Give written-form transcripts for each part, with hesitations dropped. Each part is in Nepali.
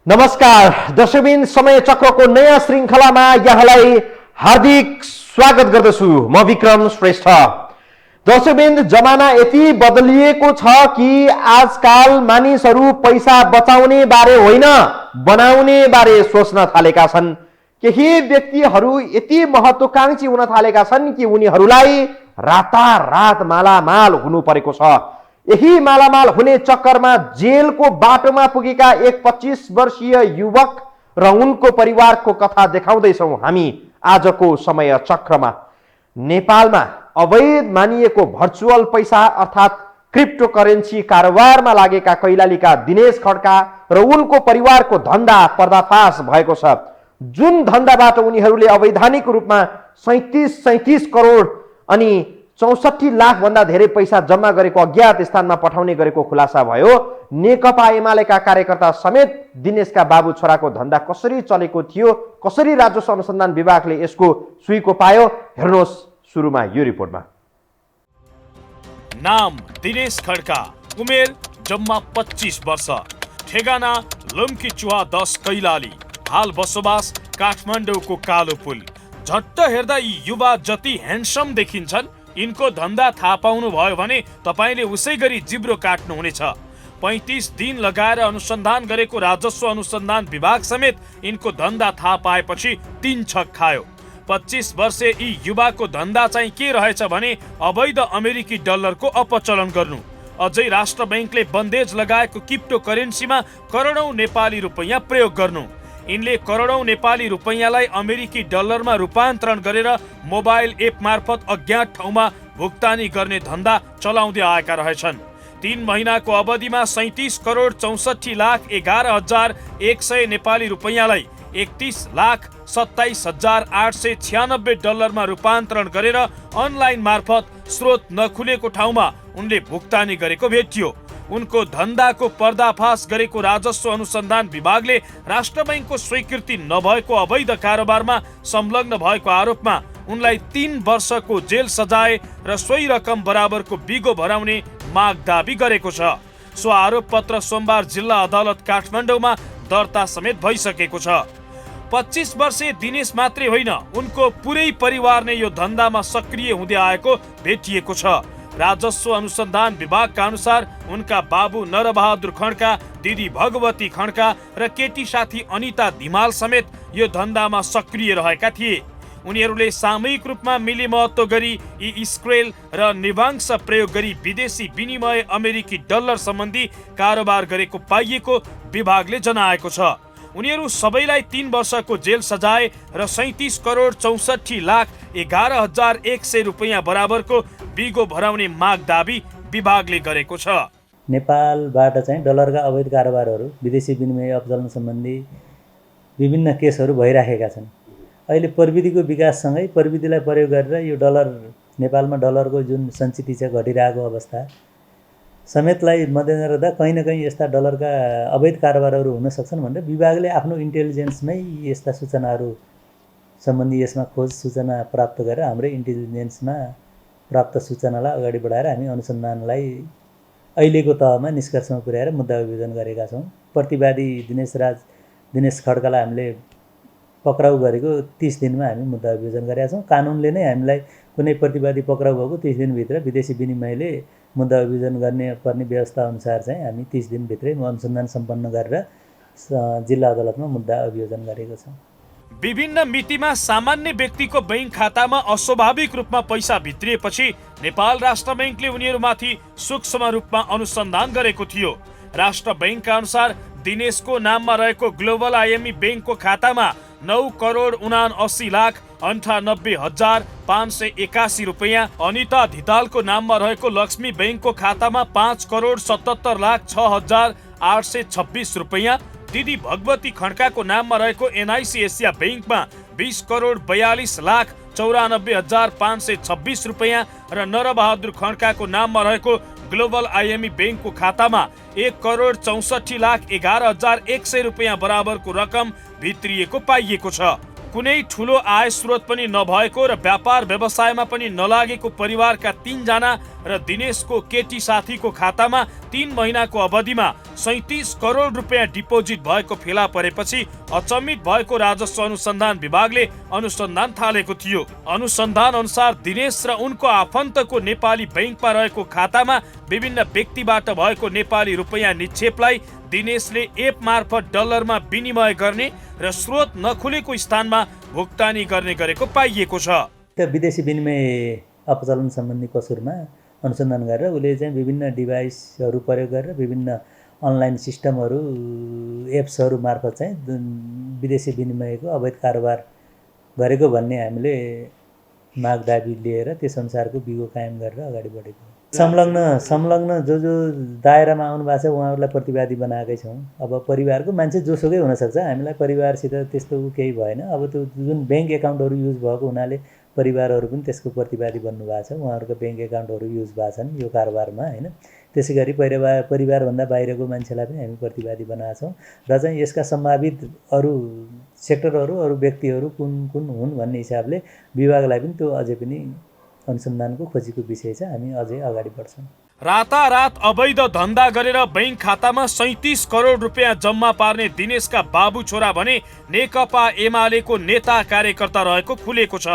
नमस्कार दर्शकबिन, समय चक्रको नयाँ श्रृङ्खलामा यहाँलाई हार्दिक स्वागत गर्दछु। म विक्रम श्रेष्ठ। दर्शकबिन, जमाना यति बदलिएको छ कि आजकाल मानिसहरू पैसा बचाउने बारे होइन, बनाउने बारे सोच्न थालेका छन्। केही व्यक्तिहरू यति महत्त्वकांक्षी हुन थालेका छन् कि उनीहरूलाई रातारात मालामाल हुनु परेको छ। यही मालामाल हुने चक्करमा जेलको बाटोमा पुगेका एक 25 वर्षीय युवक र उनको परिवारको कथा देखाउँदैछौँ हामी आजको समय चक्रमा। नेपालमा अवैध मानिएको भर्चुअल पैसा अर्थात् क्रिप्टो करेन्सी कारोबारमा लागेका कैलालीका दिनेश खड्का र उनको परिवारको धन्दा पर्दाफास भएको छ। जुन धन्दाबाट उनीहरूले अवैधानिक रूपमा 37 करोड अनि 64 लाख भन्दा धेरै पैसा जम्मा गरेको अज्ञात स्थानमा पठाउने गरेको खुलासा भयो। नेकपा एमालेका कार्यकर्ता समेत दिनेशका बाबु छोराको धन्दा कसरी चलेको थियो, कसरी राजस्व अनुसन्धान विभागले यसको सुइको पायो, हेर्नुहोस् सुरुमा यो रिपोर्टमा। नाम दिनेश खड्का, उमेर जम्मा 25 वर्ष, ठेगाना लम्की चुहा 10 कैलाली, हाल बसोबास काठमाडौँको कालो पुल। झट्ट हेर्दा यी युवा जति ह्यान्डसम देखिन्छन्, यिनको धन्दा थाहा पाउनु भयो भने तपाईले उसै गरी जिब्रो काट्नु हुनेछ। 35 दिन लगाएर अनुसन्धान गरेको राजस्व अनुसन्धान विभाग समेत यिनको धन्दा थाहा पाएपछि 3 छक खायो। 25 वर्षे यी युवाको धन्दा चाहिँ के रहेछ भने अवैध अमेरिकी डलरको अपचलन गर्नु, अझै राष्ट्र बैंकले बन्देज लगाएको क्रिप्टो करेन्सीमा करोडौं नेपाली रुपैयाँ प्रयोग गर्नु। यिनले करोडौं नेपाली रुपैयाँलाई अमेरिकी डलरमा रूपान्तरण गरेर मोबाइल एप मार्फत अज्ञात ठाउँमा भुक्तानी गर्ने धन्दा चलाउँदै आएका रहेछन्। 3 महिनाको अवधिमा 37 करोड 64 लाख 11,100 नेपाली रुपैयाँलाई 31 लाख 27,896 डलरमा रूपान्तरण गरेर अनलाइन मार्फत स्रोत नखुलेको ठाउँमा उनले भुक्तानी गरेको भेटियो। उनको धन्दाको पर्दाफास गरेको राजस्व अनुसन्धान विभागले राष्ट्र बैंकको स्वीकृति नभएको अवैध कारोबारमा संलग्न भएको आरोपमा उनलाई 3 वर्षको जेल सजाय र सोही रकम बराबरको बिगो भराउने माग दाबी गरेको छ। सो आरोप पत्र सोमबार जिल्ला अदालत काठमाडौँमा दर्ता समेत भइसकेको छ। 25 वर्षीय दिनेश मात्रै होइन, उनको पुरै परिवार नै यो धन्दामा सक्रिय हुँदै आएको भेटिएको छ। राजस्व अनुसन्धान विभागका अनुसार उनका बाबु नरबहादुर खड्का, दिदी भगवती खड्का र केटी साथी अनिता धिमाल समेत यो धन्दामा सक्रिय रहेका थिए। उनीहरूले सामूहिक रूपमा मिली महत्त्व गरी यी स्क्रेल र निवांश प्रयोग गरी विदेशी विनिमय अमेरिकी डलर सम्बन्धी कारोबार गरेको पाइएको विभागले जनाएको छ। उनीहरू सबैलाई 3 वर्षको जेल सजाय र 37 करोड 64 लाख 11,100 रुपैयाँ बराबरको बिगो भराउने माग दाबी विभागले गरेको छ। नेपालबाट चाहिँ डलरका अवैध कारोबारहरू, विदेशी विनिमय अपचलन सम्बन्धी विभिन्न केसहरू भइराखेका छन्। अहिले प्रविधिको विकाससँगै प्रविधिलाई प्रयोग गरेर यो डलर, नेपालमा डलरको जुन सञ्चित छ घटिरहेको अवस्था समेतलाई मध्यनजर राख्दा कहीँ न कहीँ यस्ता डलरका अवैध कारोबारहरू हुन सक्छन् भनेर विभागले आफ्नो इन्टेलिजेन्समै यस्ता सूचनाहरू सम्बन्धी यसमा खोज सूचना प्राप्त गरेर हाम्रै इन्टेलिजेन्समा प्राप्त सूचनालाई अगाडि बढाएर हामी अनुसन्धानलाई अहिलेको तहमा निष्कर्षमा पुर्याएर मुद्दा विवेचन गरेका छौँ। प्रतिवादी दिनेश खड्कालाई हामीले पक्राउ गरेको 30 दिनमा हामी मुद्दा विवेचन गरेका छौँ। कानुनले नै हामीलाई कुनै प्रतिवादी पक्राउ भएको 30 दिनभित्र विदेशी विनिमयले मुद्दा विवेचन गर्ने पर्ने व्यवस्था अनुसार चाहिँ हामी 30 दिनभित्रै अनुसन्धान सम्पन्न गरेर जिल्ला अदालतमा मुद्दा अभियोजन गरेको छौँ। विभिन्न मितिमा सामान्य व्यक्तिको बैंक खातामा अस्वाभाविक रूपमा पैसा भित्रिएपछि नेपाल राष्ट्र बैंकले उनीहरूमाथि सूक्ष्म रूपमा अनुसन्धान गरेको थियो। राष्ट्र बैंकका अनुसार दिनेशको नाममा रहेको ग्लोबल आइएमई बैंकको खातामा 9 करोड 79 लाख 98,581 रुपैयाँ, अनिता धितालको नाममा रहेको लक्ष्मी बैंकको खातामा 5 करोड 77 लाख 6,826 रुपैयाँ, दिदी भगवती खड्काको नाममा रहेको एनआइसी एसिया बैंकमा 20 करोड 42 लाख 94,526 रुपैयाँ र नरबहादुर खड्काको नाममा रहेको ग्लोबल आइएमई बैंकको खातामा 1 करोड 64 लाख 11,100 रुपैयाँ बराबरको रकम भित्रिएको पाइएको छ। कुनै ठुलो आय स्रोत पनि नभएको र व्यापार व्यवसायमा पनि नलागेको परिवारका 3 जना र दिनेशको केटी साथीको खातामा 3 महिनाको अवधिमा 37 करोड रुपियाँ डिपोजिट भएको फेला परेपछि अचम्मित भएको राजस्व अनुसन्धान विभागले अनुसन्धान थालेको थियो। अनुसन्धान अनुसार दिनेश र उनको आफन्तको नेपाली बैंकमा रहेको खातामा विभिन्न व्यक्तिबाट भएको नेपाली रुपियाँ निक्षेपलाई दिनेशले एप मार्फत डलरमा विनिमय गर्ने र स्रोत नखुलेको स्थानमा भुक्तानी गर्ने गरेको पाइएको छ। विदेशी विनिमय अपचलन सम्बन्धी कसुरमा अनुसन्धान गरेर उसले चाहिँ विभिन्न डिभाइसहरू प्रयोग गरेर विभिन्न अनलाइन सिस्टमहरू एप्सहरू मार्फत चाहिँ विदेशी विनिमयको अवैध कारोबार गरेको भन्ने हामीले माग दाबी लिएर त्यस अनुसारको बिगो कायम गरेर अगाडि बढेको। संलग्न जो दायरामा आउनु भएको छ उहाँहरूलाई प्रतिवादी बनाएकै छौँ। अब परिवारको मान्छे जोसुकै हुनसक्छ, हामीलाई परिवारसित त्यस्तो केही भएन। अब त्यो जुन ब्याङ्क एकाउन्टहरू युज भएको हुनाले परिवारहरू पनि त्यसको प्रतिवादी बन्नुभएको छ। उहाँहरूको ब्याङ्क एकाउन्टहरू युज भएको छन् यो कारोबारमा होइन। त्यसै गरी परिवारभन्दा बाहिरको मान्छेलाई पनि हामी प्रतिवादी बनाएको छौँ र चाहिँ यसका सम्भावित अरू सेक्टरहरू अरू व्यक्तिहरू कुन कुन हुन् भन्ने हिसाबले विभागलाई पनि त्यो अझै पनि अनुसन्धानको खोजीको विषय छ। हामी अझै अगाडि बढ्छौँ। रातारात अवैध धन्दा गरेर बैंक खातामा 37 करोड रुपियाँ जम्मा पार्ने दिनेशका बाबु छोरा भने नेकपा एमालेको नेता कार्यकर्ता रहेको खुलेको छ।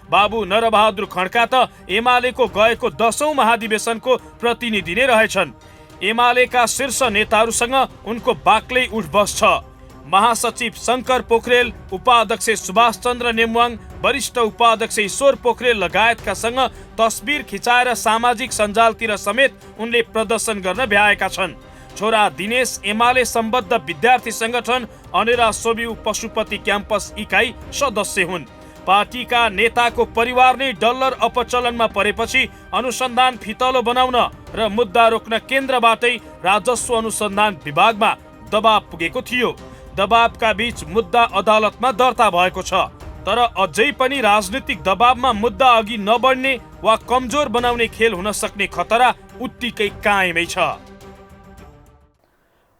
बाबु नरबहादुर खड्का त एमालेको गएको 10औं महाधिवेशनको प्रतिनिधि नै रहेछन्। एमालेका शीर्ष नेताहरूसँग उनको बाक्लै उठबस छ। महासचिव शङ्कर पोखरेल, उपाध्यक्ष सुभाष चन्द्र नेमवाङ, वरिष्ठ उपाध्यक्ष ईश्वर पोखरेल लगायतकासँग तस्बिर खिचाएर सामाजिक सञ्जालतिर समेत उनले प्रदर्शन गर्न भ्याएका छन्। छोरा दिनेश एमाले सम्बद्ध विद्यार्थी संगठन अनेरा सोबिउ पशुपति क्याम्पस इकाइ सदस्य हुन्। पार्टीका नेताको परिवार नै डलर अपचलनमा परेपछि अनुसन्धान फितलो बनाउन र मुद्दा रोक्न केन्द्रबाटै राजस्व अनुसन्धान विभागमा दबाब पुगेको थियो। दबाबका बीच मुद्दा अदालतमा दर्ता भएको छ, तर अझै पनि राजनीतिक दबाबमा मुद्दा अघि नबढ्ने वा कमजोर बनाउने खेल हुन सक्ने खतरा उत्तिकै कायमै छ।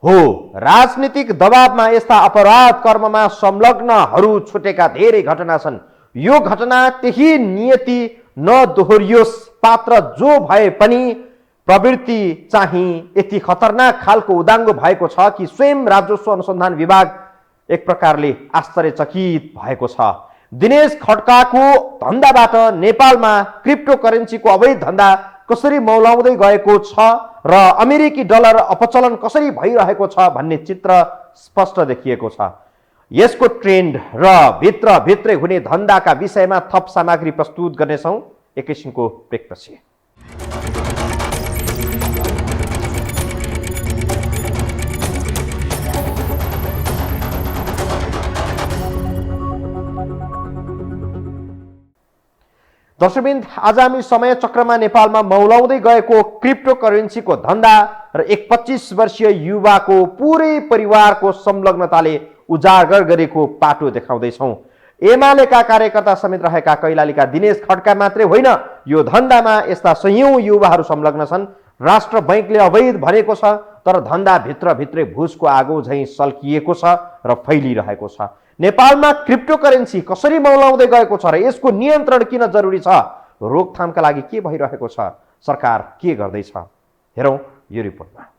हो, राजनीतिक दबाबमा यस्ता अपराध कर्ममा संलग्नहरू छुटेका धेरै घटना छन्। यो घटना त्यही नियति नदोहोरियोस्। पात्र जो भए पनि प्रवृत्ति चाहिँ यति खतरनाक खालको उदाङ्गो भएको छ कि स्वयं राजस्व अनुसन्धान विभाग एक प्रकारले आश्चर्यचकित भएको छ। दिनेश खड्काको धन्दाबाट नेपालमा क्रिप्टो करेन्सीको अवैध धन्दा कसरी मौलाउँदै गएको छ र अमेरिकी डलर अपचलन कसरी भइरहेको छ भन्ने चित्र स्पष्ट देखिएको छ। यसको ट्रेन्ड र भित्रै हुने धन्दाका विषयमा थप सामग्री प्रस्तुत गर्नेछौँ एकैछिनको ब्रेकपछि। दर्शकवृन्द, आज हामी समय चक्रमा नेपालमा मौलाउँदै गएको क्रिप्टो करेन्सीको धन्दा र एक 25 वर्षीय युवाको पुरै परिवारको संलग्नताले उजागर गरेको पाटो देखाउँदैछौँ। एमालेका कार्यकर्ता समेत रहेका कैलालीका दिनेश खड्का मात्रै होइन, यो धन्दामा यस्ता सयौं युवाहरू संलग्न छन्। राष्ट्र बैंकले अवैध भनेको छ, तर धन्दा भित्रै भुसको आगो झैँ सल्किएको छ र फैलिरहेको छ। नेपालमा क्रिप्टो करेन्सी कसरी मौलाउँदै गएको छ र यसको नियन्त्रण किन जरुरी छ? रोकथामका लागि के भइरहेको छ? सरकार के गर्दैछ? हेरौँ यो रिपोर्टमा।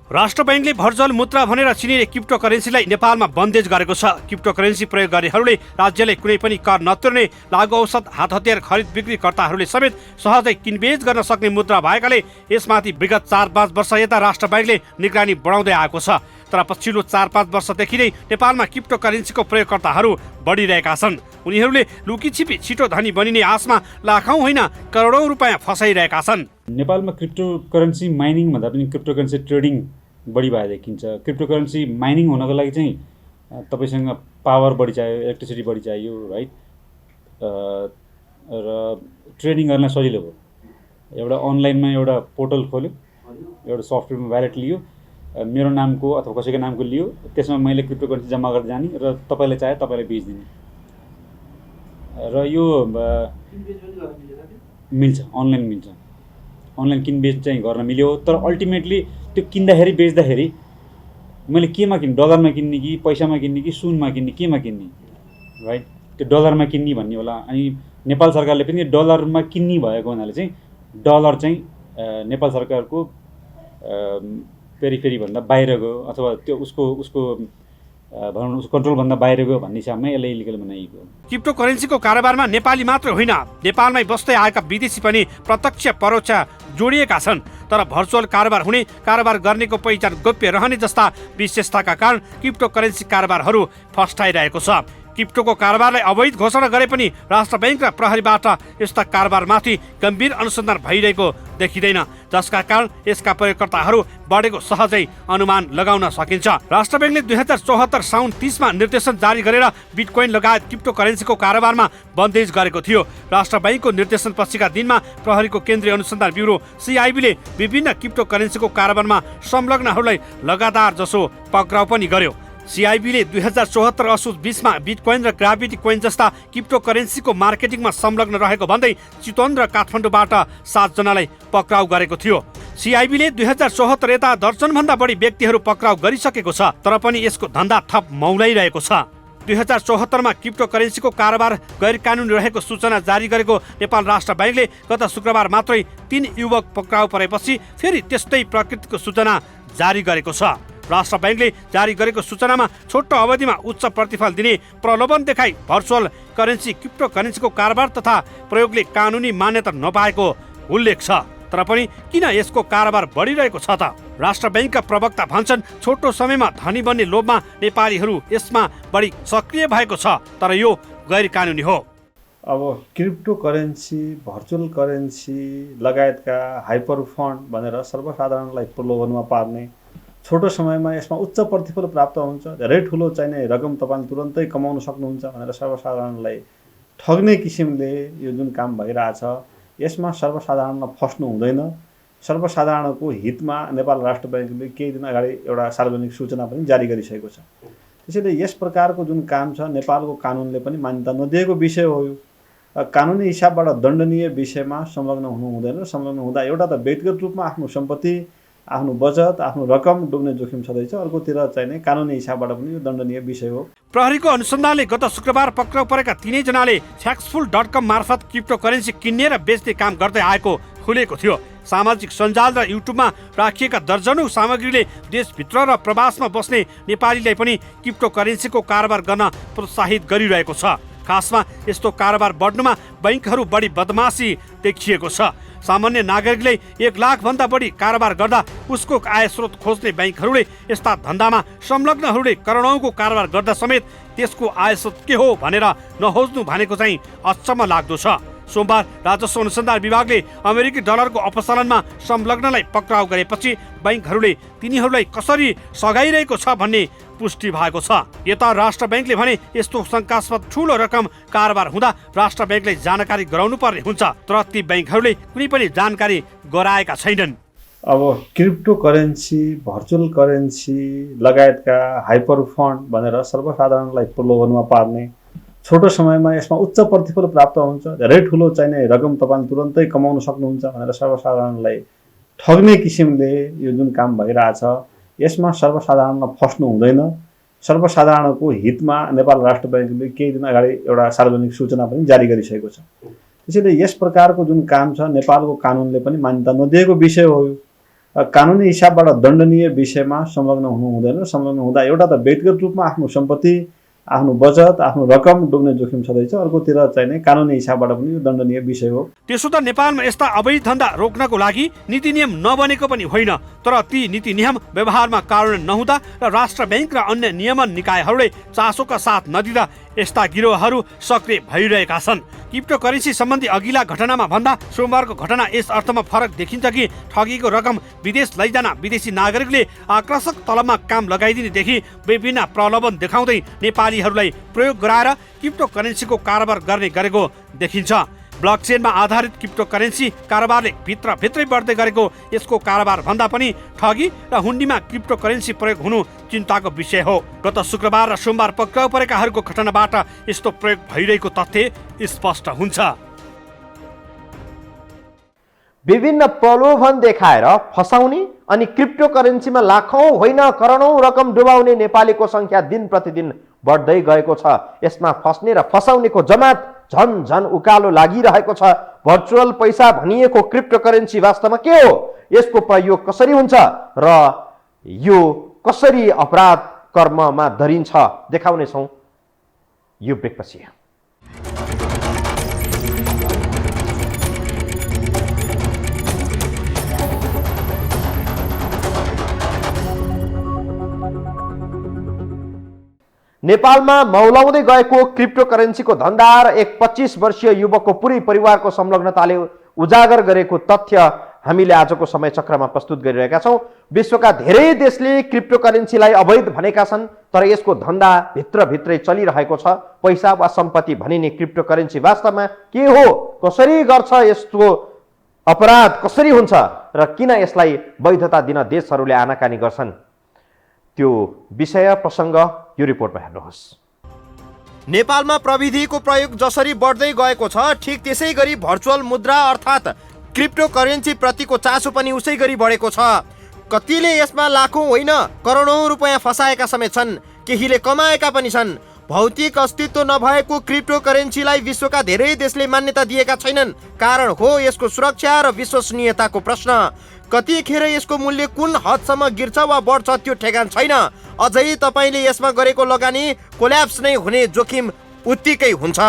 राष्ट्र बैंकले भर्चुअल मुद्रा भनेर चिनिने क्रिप्टो करेन्सीलाई नेपालमा बन्देज गरेको छ। क्रिप्टो करेन्सी प्रयोग गर्नेहरूले राज्यले कुनै पनि कर नतिर्ने, लागु औषध, हात हतियार खरिद बिक्रीकर्ताहरूले समेत सहजै किनबेच गर्न सक्ने मुद्रा भएकाले यसमाथि विगत 4-5 वर्ष यता राष्ट्र बैंकले निगरानी बढाउँदै आएको छ। तर पछिल्लो 4-5 वर्षदेखि नै नेपालमा क्रिप्टो करेन्सीको प्रयोगकर्ताहरू बढिरहेका छन्। उनीहरूले लुकीछिपी छिटो धनी बनिने आशमा लाखौं होइन करोडौं रुपियाँ फसाइरहेका छन्। नेपालमा क्रिप्टो करेन्सी माइनिङ भन्दा पनि क्रिप्टो करेन्सी ट्रेडिङ बढी भए देखिन्छ। क्रिप्टो करेन्सी माइनिङ हुनको लागि चाहिँ तपाईसँग पावर बढी चाहियो, इलेक्ट्रिसिटी बढी चाहियो, राइट? र ट्रेडिङ गर्न सजिलो भयो। एउटा अनलाइनमा एउटा पोर्टल खोल्यो, एउटा सफ्टवेयरमा व्यालेट लियो, मेरो नामको अथवा कसैको नामको लियो, त्यसमा मैले क्रिप्टो करेन्सी जम्मा गर्दै जाने र तपाईँले चाहे तपाईँलाई बेचिदिने। र यो मिल्छ, अनलाइन मिल्छ। अनलाइन किनबेच चाहिँ गर्न मिल्यो, तर अल्टिमेटली त्यो किन्दाखेरि बेच्दाखेरि मैले केमा किन्ने, डलरमा किन्ने कि पैसामा किन्ने कि सुनमा किन्ने, केमा किन्ने, राइट? त्यो डलरमा किन्ने भन्ने होला। अनि नेपाल सरकारले पनि डलरमा किन्ने भएको हुनाले चाहिँ डलर चाहिँ नेपाल सरकारको पेरिफेरीभन्दा बाहिर गयो अथवा त्यो उसको भनौँ उसको कन्ट्रोलभन्दा बाहिर गयो भन्ने हिसाबमै यसलाई इलिगल बनाइएको हो। क्रिप्टो करेन्सीको कारोबारमा नेपाली मात्र होइन, नेपालमै बस्दै आएका विदेशी पनि प्रत्यक्ष परोक्ष जोडिएका छन्। तर भर्चुअल कारोबार हुने, कारोबार गर्नेको पहिचान गोप्य रहने जस्ता विशेषताका कारण क्रिप्टो करेन्सी कारोबारहरू फस्टाइरहेको छ। क्रिप्टोको कारोबारलाई अवैध घोषणा गरे पनि राष्ट्र बैंक र प्रहरीबाट यस्ता कारोबारमाथि गम्भीर अनुसन्धान भइरहेको देखिँदैन, जसका कारण यसका प्रयोगकर्ताहरू बढेको सहजै अनुमान लगाउन सकिन्छ। राष्ट्र बैंकले 2074 साउन 30 मा निर्देशन जारी गरेर बिटकोइन लगायत क्रिप्टो करेन्सीको कारोबारमा बन्देज गरेको थियो। राष्ट्र बैंकको निर्देशन पछिका दिनमा प्रहरीको केन्द्रीय अनुसन्धान ब्युरो CIB ले विभिन्न क्रिप्टो करेन्सीको कारोबारमा संलग्नहरूलाई लगातार जसो पक्राउ पनि गर्यो। CIB ले 2074 असोज 20 मा बिटकोइन र ग्राभिटी कोइन जस्ता क्रिप्टो करेन्सीको मार्केटिङमा संलग्न रहेको भन्दै चितवन र काठमाडौँबाट 7 जनालाई पक्राउ गरेको थियो। CIB ले 2074 यता दर्जनभन्दा बढी व्यक्तिहरू पक्राउ गरिसकेको छ, तर पनि यसको धन्दा थप मौलाइरहेको छ। 2074 मा क्रिप्टो करेन्सीको कारोबार गैर कानुनी रहेको सूचना जारी गरेको नेपाल राष्ट्र बैंकले गत शुक्रबार मात्रै 3 युवक पक्राउ परेपछि फेरि त्यस्तै प्रकृतिको सूचना जारी गरेको छ। राष्ट्र बैंकले जारी गरेको सूचनामा छोटो अवधिमा उच्च प्रतिफल दिने प्रलोभन देखाई भर्चुअल करेन्सी क्रिप्टो करेन्सीको कारोबार तथा प्रयोगले कानुनी मान्यता नपाएको उल्लेख छ। तर पनि किन यसको कारोबार बढिरहेको छ त? राष्ट्र बैंकका प्रवक्ता भन्छन् छोटो समयमा धनी बन्ने लोभमा नेपालीहरू यसमा बढी सक्रिय भएको छ, तर यो गैर कानुनी हो। अब क्रिप्टो करेन्सी, भर्चुअल करेन्सी लगायतका हाइपर फन्ड भनेर सर्वसाधारणलाई प्रलोभनमा पार्ने, छोटो समयमा यसमा उच्च प्रतिफल प्राप्त हुन्छ, धेरै ठुलो चाहिने रकम तपाईँले तुरन्तै कमाउन सक्नुहुन्छ भनेर सर्वसाधारणलाई ठग्ने किसिमले यो जुन काम भइरहेछ, यसमा सर्वसाधारणमा फस्नु हुँदैन। सर्वसाधारणको हितमा नेपाल राष्ट्र बैंकले केही दिन अगाडि एउटा सार्वजनिक सूचना पनि जारी गरिसकेको छ। त्यसैले यस प्रकारको जुन काम छ नेपालको कानुनले पनि मान्यता नदिएको विषय हो। यो कानुनी हिसाबबाट दण्डनीय विषयमा संलग्न हुनु हुँदैन। संलग्न हुँदा एउटा त व्यक्तिगत रूपमा आफ्नो सम्पत्ति, आफ्नो बचत, आफ्नो रकम डुब्ने जोखिम छँदैछ, अर्कोतिर चाहिँ कानुनी हिसाबबाट पनि यो दण्डनीय विषय हो। प्रहरीको अनुसन्धानले गत शुक्रबार पक्राउ परेका 3 जनाले Taxful.com मार्फत क्रिप्टो करेन्सी किन्ने र बेच्ने काम गर्दै आएको खुलेको थियो। सामाजिक सञ्जाल र युट्युबमा राखिएका दर्जनौं सामग्रीले देशभित्र र प्रवासमा बस्ने नेपालीलाई पनि क्रिप्टो करेन्सीको कारोबार गर्न प्रोत्साहित गरिरहेको छ। खासमा यस्तो कारोबार बढ्नुमा बैंकहरू बढी बदमासी देखिएको छ। सामान्य नागरिकले 1 लाख भन्दा बढी कारोबार गर्दा उसको आय स्रोत खोज्ने बैंकहरूले यस्ता धन्दामा संलग्नहरूले करोडौंको कारोबार गर्दा समेत त्यसको आय स्रोत के हो भनेर नहोज्नु भनेको चाहिँ अचम्म लाग्दो छ। सोमबार राजस्व अनुसन्धान विभागले अमेरिकी डलरको अपसलनमा संलग्नलाई पक्राउ गरेपछि बैंकहरूले तिनीहरूलाई कसरी सघाइरहेको छ भन्ने पुष्टि भएको छ। यता राष्ट्र बैंकले भने यस्तो शंकास्पद ठूलो रकम कारोबार हुँदा राष्ट्र बैंकले जानकारी गराउनु पर्ने हुन्छ, तर ती बैंकहरूले कुनै पनि जानकारी गराएका छैनन्। अब क्रिप्टो करेन्सी, भर्चुअल करेन्सी लगायतका हाइपर फन्ड भनेर सर्वसाधारणलाई प्रलोभनमा पार्ने, छोटो समयमा यसमा उच्च प्रतिफल प्राप्त हुन्छ, धेरै ठुलो चाहिने रकम तपाईँले तुरन्तै कमाउन सक्नुहुन्छ भनेर सर्वसाधारणलाई ठग्ने किसिमले यो जुन काम भइरहेछ, यसमा सर्वसाधारणमा फस्नु हुँदैन। सर्वसाधारणको हितमा नेपाल राष्ट्र बैंकले केही दिन अगाडि एउटा सार्वजनिक सूचना पनि जारी गरिसकेको छ। त्यसैले यस प्रकारको जुन काम छ नेपालको कानुनले पनि मान्यता नदिएको विषय हो। यो कानुनी हिसाबबाट दण्डनीय विषयमा संलग्न हुनु हुँदैन। संलग्न हुँदा एउटा त व्यक्तिगत रूपमा आफ्नो सम्पत्ति, आफ्नो बचत, आफ्नो रकम डुब्ने जोखिम छँदैछ, अर्कोतिर चाहिँ कानुनी हिसाबबाट पनि यो दण्डनीय विषय हो। त्यसो त नेपालमा यस्ता अवैध धन्दा रोक्नको लागि नीति नियम नबनेको पनि होइन, तर ती नीति नियम व्यवहारमा कार्यान्वयन नहुँदा र राष्ट्र बैंक र अन्य नियमन निकायहरूले चासोका साथ नदिँदा यस्ता गिरोहहरू सक्रिय भइरहेका छन्। क्रिप्टो करेन्सी सम्बन्धी अघिल्ला घटनामा भन्दा सोमबारको घटना यस अर्थमा फरक देखिन्छ कि ठगीको रकम विदेश लैजान विदेशी नागरिकले आकर्षक तलबमा काम लगाइदिनेदेखि विभिन्न प्रलोभन देखाउँदै नेपालीहरूलाई प्रयोग गराएर क्रिप्टो करेन्सीको कारोबार गर्ने गरेको देखिन्छ। ब्लकचेनमा आधारित क्रिप्टो करेन्सी कारोबारले भित्रभित्रै बढ्दै गरेको यसको कारोबार भन्दा पनि ठगी र हुन्डीमा क्रिप्टो करेन्सी प्रयोग हुनु चिन्ताको विषय हो। गत शुक्रबार र सोमबार पक्राउ परेकाहरूको घटनाबाट यस्तो प्रयोग भइरहेको तथ्य स्पष्ट हुन्छ। विभिन्न प्रलोभन देखाएर फसाउने अनि क्रिप्टो करेन्सीमा लाखौं होइन करोडौं रकम डुबाउने नेपालीको संख्या दिन प्रतिदिन बढ्दै गएको छ। यसमा फस्ने र फसाउनेको जमात झन झन उकालो लागिरहेको छ। भर्चुअल पैसा भनिएको क्रिप्टो करेन्सी वास्तवमा के हो, यसको प्रयोग कसरी हुन्छ र यो कसरी अपराध कर्ममा धरिन्छ देखाउनेछौँ यो ब्रेकपछि। नेपालमा मौलाउँदै गएको क्रिप्टोकरेन्सीको धन्दा र एक 25 वर्षीय युवकको पुरै परिवारको संलग्नताले उजागर गरेको तथ्य हामीले आजको समय चक्रमा प्रस्तुत गरिरहेका छौँ। विश्वका धेरै देशले क्रिप्टोकरेन्सीलाई अवैध भनेका छन्, तर यसको धन्दा भित्रभित्रै चलिरहेको छ। पैसा वा सम्पत्ति भनिने क्रिप्टोकरेन्सी वास्तवमा के हो, कसरी गर्छ, यस्तो अपराध कसरी हुन्छ र किन यसलाई वैधता दिन देशहरूले आनाकानी गर्छन्, त्यो विषय प्रसङ्ग यो रिपोर्टमा हेर्नुहोस्। नेपालमा प्रविधिको प्रयोग जसरी बढ्दै गएको छ, ठिक त्यसै गरी भर्चुअल मुद्रा अर्थात् क्रिप्टोकरेन्सी प्रतिको चासो पनि उसै गरी बढेको छ। कतिले यसमा लाखौं होइन करोडौं रुपैयाँ फसाएका समेत छन्, केहीले कमाएका पनि छन्। भौतिक अस्तित्व नभएको क्रिप्टोकरेन्सीलाई विश्वका धेरै देशले मान्यता दिएका छैनन्। कारण हो यसको सुरक्षा र विश्वसनीयताको प्रश्न। कतिखेर यसको मूल्य कुन हदसम्म गिर्छ वा बढ्छ त्यो ठेगान छैन। अझै तपाईँले यसमा गरेको लगानी कोल्याप्स नै हुने जोखिम उत्तिकै हुन्छ।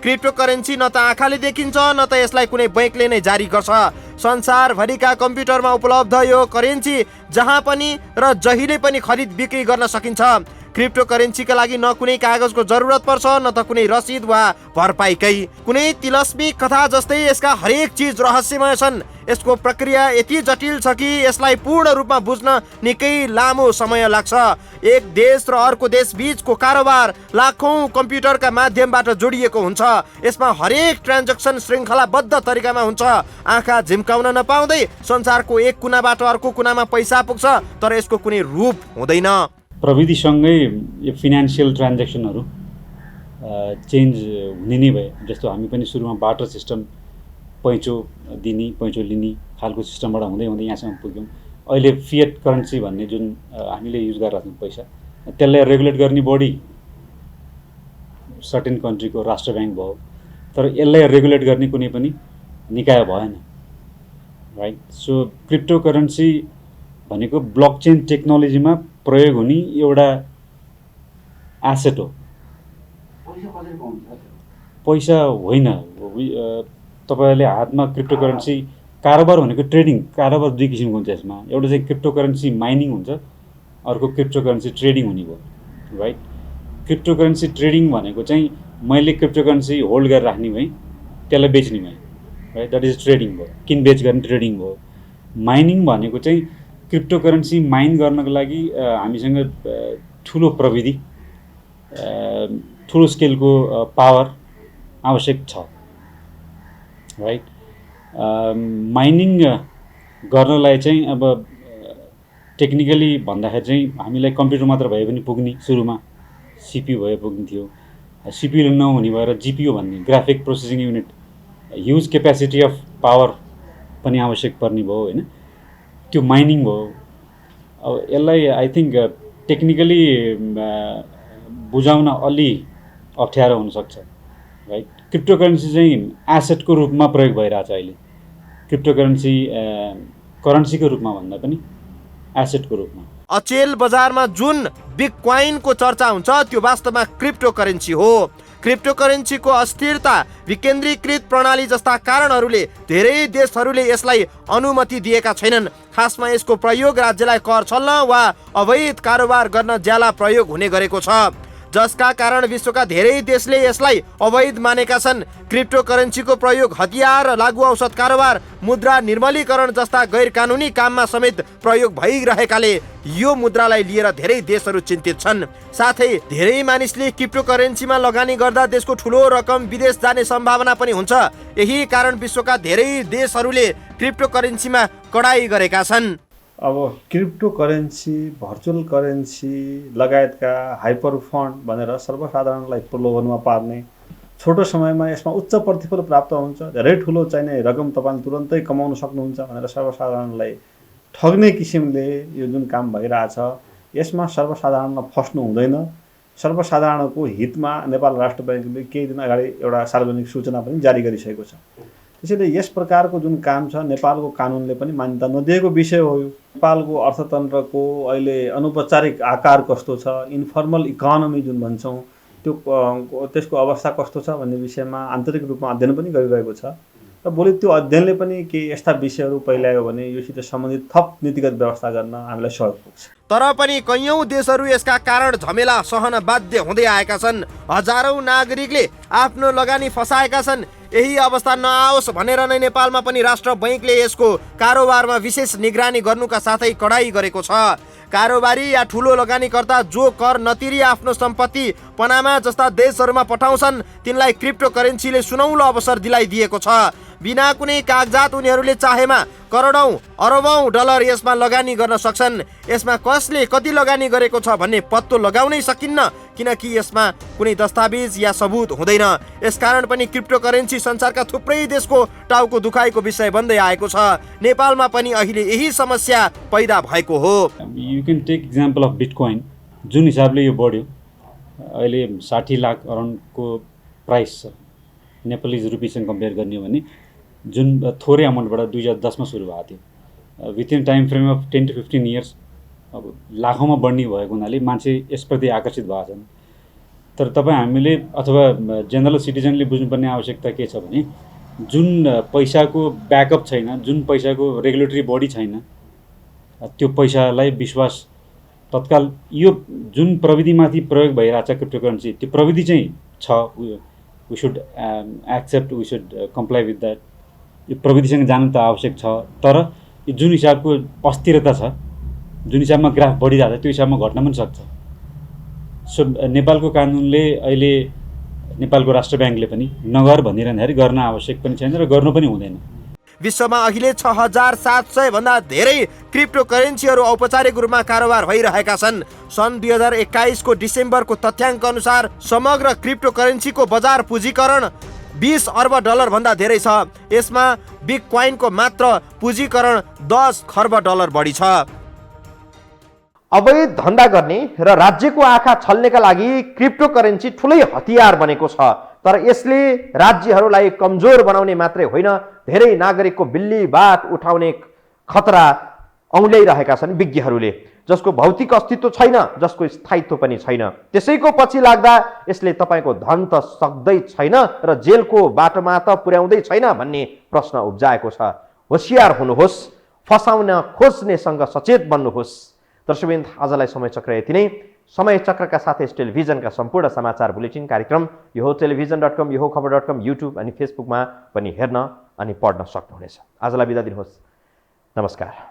क्रिप्टोकरेन्सी न त आँखाले देखिन्छ न त यसलाई कुनै बैंकले नै जारी गर्छ। संसारभरिका कम्प्युटरमा उपलब्ध यो करेन्सी जहाँ पनि र जहिले पनि खरिद बिक्री गर्न सकिन्छ। क्रिप्टोकरेन्सीका लागि न कुनै कागजको जरुरत पर्छ न त कुनै रसिद वा भरपाईकै। कुनै तिलस्मी कथा जस्तै यसका हरेक चिज रहस्यमय छन्। यसको प्रक्रिया यति जटिल छ कि यसलाई पूर्ण रूपमा बुझ्न निकै लामो समय लाग्छ। एक देश र अर्को देश बीचको कारोबार लाखौं कम्प्युटरका माध्यमबाट जोडिएको हुन्छ। यसमा हरेक ट्रान्ज्याक्सन श्रृङ्खलाबद्ध तरिकामा हुन्छ। आँखा झिम्काउन नपाउँदै संसारको एक कुनाबाट अर्को कुनामा पैसा पुग्छ, तर यसको कुनै रूप हुँदैन। प्रविधिसँगै यो फिनान्सियल ट्रान्ज्याक्सनहरू चेन्ज हुने नै भयो। जस्तो हामी पनि सुरुमा बाटर सिस्टम, पैँचो दिने पैँचो लिने खालको सिस्टमबाट हुँदै हुँदै यहाँसम्म पुग्यौँ। अहिले फिएट करेन्सी भन्ने जुन हामीले युज गरिरहेको छौँ पैसा, त्यसलाई रेगुलेट गर्ने बडी सर्टेन कन्ट्रीको राष्ट्र ब्याङ्क भयो, तर यसलाई रेगुलेट गर्ने कुनै पनि निकाय भएन, राइट। सो क्रिप्टोकरेन्सी भनेको ब्लकचेन टेक्नोलोजीमा प्रयोग हुने एउटा एसेट हो, पैसा होइन। तपाईँहरूले हातमा क्रिप्टोकरेन्सी कारोबार भनेको ट्रेडिङ, कारोबार दुई किसिमको हुन्छ यसमा। एउटा चाहिँ क्रिप्टोकरेन्सी माइनिङ हुन्छ, अर्को क्रिप्टोकरेन्सी ट्रेडिङ हुने भयो, राइट। क्रिप्टोकरेन्सी ट्रेडिङ भनेको चाहिँ मैले क्रिप्टोकरेन्सी होल्ड गरेर राख्ने भएँ, त्यसलाई बेच्ने भएँ, राइट, द्याट इज ट्रेडिङ भयो। किनबेच गर्ने ट्रेडिङ भयो। माइनिङ भनेको चाहिँ क्रिप्टोकरेन्सी माइन गर्नको लागि हामीसँग ठुलो प्रविधि, ठुलो स्केलको पावर आवश्यक छ, राइट। माइनिङ गर्नलाई चाहिँ अब टेक्निकली भन्दाखेरि चाहिँ हामीलाई कम्प्युटर मात्र भए पनि पुग्ने, सुरुमा सिपियु भए पुग्ने थियो। सिपियु नहुने भएर जिपियु भन्ने graphic processing unit, huge capacity of power पनि आवश्यक पर्ने भयो, होइन। त्यो माइनिङ भयो। अब यसलाई आई थिङ्क टेक्निकली बुझाउन अलि अप्ठ्यारो हुनसक्छ, राइट। क्रिप्टोकरेन्सी चाहिँ एसेटको रूपमा प्रयोग भइरहेछ अहिले। क्रिप्टोकरेन्सी करेन्सीको रूपमा भन्दा पनि एसेटको रूपमा। अचेल बजारमा जुन बिटकॉइनको चर्चा हुन्छ त्यो वास्तवमा क्रिप्टोकरेन्सी हो। क्रिप्टोकरेन्सीको अस्थिरता, विकेन्द्रीकृत प्रणाली जस्ता कारणहरूले धेरै देशहरूले यसलाई अनुमति दिएका छैनन्। खासमा यसको प्रयोग राज्यलाई कर छल्न वा अवैध कारोबार गर्न ज्याला प्रयोग हुने गरेको छ, जसका कारण विश्वका धेरै देशले यसलाई अवैध मानेका छन्। क्रिप्टोकरेन्सीको प्रयोग हतियार, लागु औषध कारोबार, मुद्रा निर्मलीकरण जस्ता गैर कानुनी काममा समेत प्रयोग भइरहेकाले यो मुद्रालाई लिएर धेरै देशहरू चिन्तित छन्। साथै धेरै मानिसले क्रिप्टोकरेन्सीमा लगानी गर्दा देशको ठुलो रकम विदेश जाने सम्भावना पनि हुन्छ। यही कारण विश्वका धेरै देशहरूले क्रिप्टोकरेन्सीमा कडाई गरेका छन्। अब क्रिप्टोकरेन्सी, भर्चुअल करेन्सी लगायतका हाइपर फन्ड भनेर सर्वसाधारणलाई प्रलोभनमा पार्ने, छोटो समयमा यसमा उच्च प्रतिफल प्राप्त हुन्छ, धेरै ठुलो चाहिने रकम तपाईँले तुरन्तै कमाउन सक्नुहुन्छ भनेर सर्वसाधारणलाई ठग्ने किसिमले यो जुन काम भइरहेछ, यसमा सर्वसाधारणमा फस्नु हुँदैन। सर्वसाधारणको हितमा नेपाल राष्ट्र ब्याङ्कले केही दिन अगाडि एउटा सार्वजनिक सूचना पनि जारी गरिसकेको छ। त्यसैले यस प्रकारको जुन काम छ नेपालको कानुनले पनि मान्यता नदिएको विषय हो यो। नेपालको अर्थतन्त्रको अहिले अनौपचारिक आकार कस्तो छ, इन्फर्मल इकोनोमी जुन भन्छौँ त्यो त्यसको अवस्था कस्तो छ भन्ने विषयमा आन्तरिक रूपमा अध्ययन पनि गरिरहेको छ र भोलि त्यो अध्ययनले पनि केही यस्ता विषयहरू पहिल्यायो भने योसित सम्बन्धित थप नीतिगत व्यवस्था गर्न हामीलाई सहयोग पुग्छ। तर पनि कैयौं देशहरू यसका कारण झमेला सहन बाध्य हुँदै आएका छन्। हजारौं नागरिकले आफ्नो लगानी फसाएका छन्। यही अवस्था नआओस् भनेर नै नेपालमा पनि राष्ट्र बैंकले यसको कारोबारमा विशेष निगरानी गर्नुका साथै कडाई गरेको छ। कारोबारी या ठूलो लगानीकर्ता जो कर नतिरी आफ्नो सम्पत्ति पनामा जस्ता देशहरूमा पठाउँछन् तिनलाई क्रिप्टोकरेन्सीले सुनौलो अवसर दिलाइदिएको छ। बिना कुनै कागजात उनीहरूले चाहेमा करोडौं अरबौं डलर यसमा लगानी गर्न सक्छन्। यसमा कसले कति लगानी गरेको छ भन्ने पत्तो लगाउनै सकिन्न, किनकि यसमा कुनै दस्तावेज या सबुत हुँदैन। यसकारण पनि क्रिप्टोकरेन्सी संसारका थुप्रै देशको टाउको दुखाइको विषय बन्दै आएको छ। नेपालमा पनि अहिले यही समस्या पैदा भएको हो। You can take example of bitcoin. जुन हिसाबले यो बढ्यो, अहिले 60 लाख अराउन्डको प्राइस छ नेपालीज रुपिससँग कम्पेयर गर्ने हो भने, जुन थोरै अमाउन्टबाट 2010मा सुरु भएको थियो। Within time frame of 10 to 15 years अब लाखौँमा बढ्ने भएको हुनाले मान्छे यसप्रति आकर्षित भएको छन्। तर तपाईँ हामीले अथवा जेनरल सिटिजनले बुझ्नुपर्ने आवश्यकता के छ भने, जुन पैसाको ब्याकअप छैन, जुन पैसाको रेगुलेटरी बडी छैन, त्यो पैसालाई विश्वास तत्काल यो जुन प्रविधिमाथि प्रयोग भइरहेछ क्रिप्टोकरेन्सी, त्यो प्रविधि चाहिँ छ, we should accept, we should comply with that. यो प्रविधिसँग जानु त आवश्यक छ, तर यो जुन हिसाबको अस्थिरता छ, जुन हिसाबमा ग्राफ बढिरहेको छ त्यो हिसाबमा घट्न पनि सक्छ। सो नेपालको कानुनले अहिले नेपालको राष्ट्र ब्याङ्कले पनि नगर भनिरहँदाखेरि गर्न आवश्यक पनि छैन र गर्नु पनि हुँदैन। विश्वमा अहिले 6700 भन्दा धेरै क्रिप्टोकरेन्सीहरू औपचारिक रूपमा कारोबार भइरहेका छन्। सन् 2021 को डिसेम्बरको तथ्याङ्क अनुसार समग्र क्रिप्टोकरेन्सीको बजार पुँजीकरण 20 अर्ब डलर भन्दा धेरै छ। यसमा बिटकोइनको मात्र पुँजीकरण 10 खर्ब डलर बढी छ। अवैध धन्दा गर्ने र राज्यको आँखा छल्नेका लागि क्रिप्टोकरेन्सी ठुलै हतियार बनेको छ। तर यसले राज्यहरूलाई कमजोर बनाउने मात्रै होइन, धेरै नागरिकको बिल्ली बाट उठाउने खतरा औँल्याइरहेका छन् विज्ञहरूले, जसको भौतिक अस्तित्व छैन, जसको स्थायित्व पनि छैन। त्यसैको पछि लाग्दा यसले तपाईँको धन त सक्दै छैन र जेलको बाटोमा त पुर्याउँदै छैन भन्ने प्रश्न उब्जाएको छ। होसियार हुनुहोस्, फसाउन खोज्नेसँग सचेत बन्नुहोस्। दर्शकवृन्द, आजलाई समय चक्र यति नै। समय चक्रका साथै टेलिभिजनका सम्पूर्ण समाचार बुलेटिन कार्यक्रम यो हो टेलिभिजन.com, यो हो खबर.com, युट्युब अनि फेसबुकमा पनि हेर्न अनि पढ्न सक्नुहुनेछ। आजलाई बिदा दिनुहोस्। नमस्कार।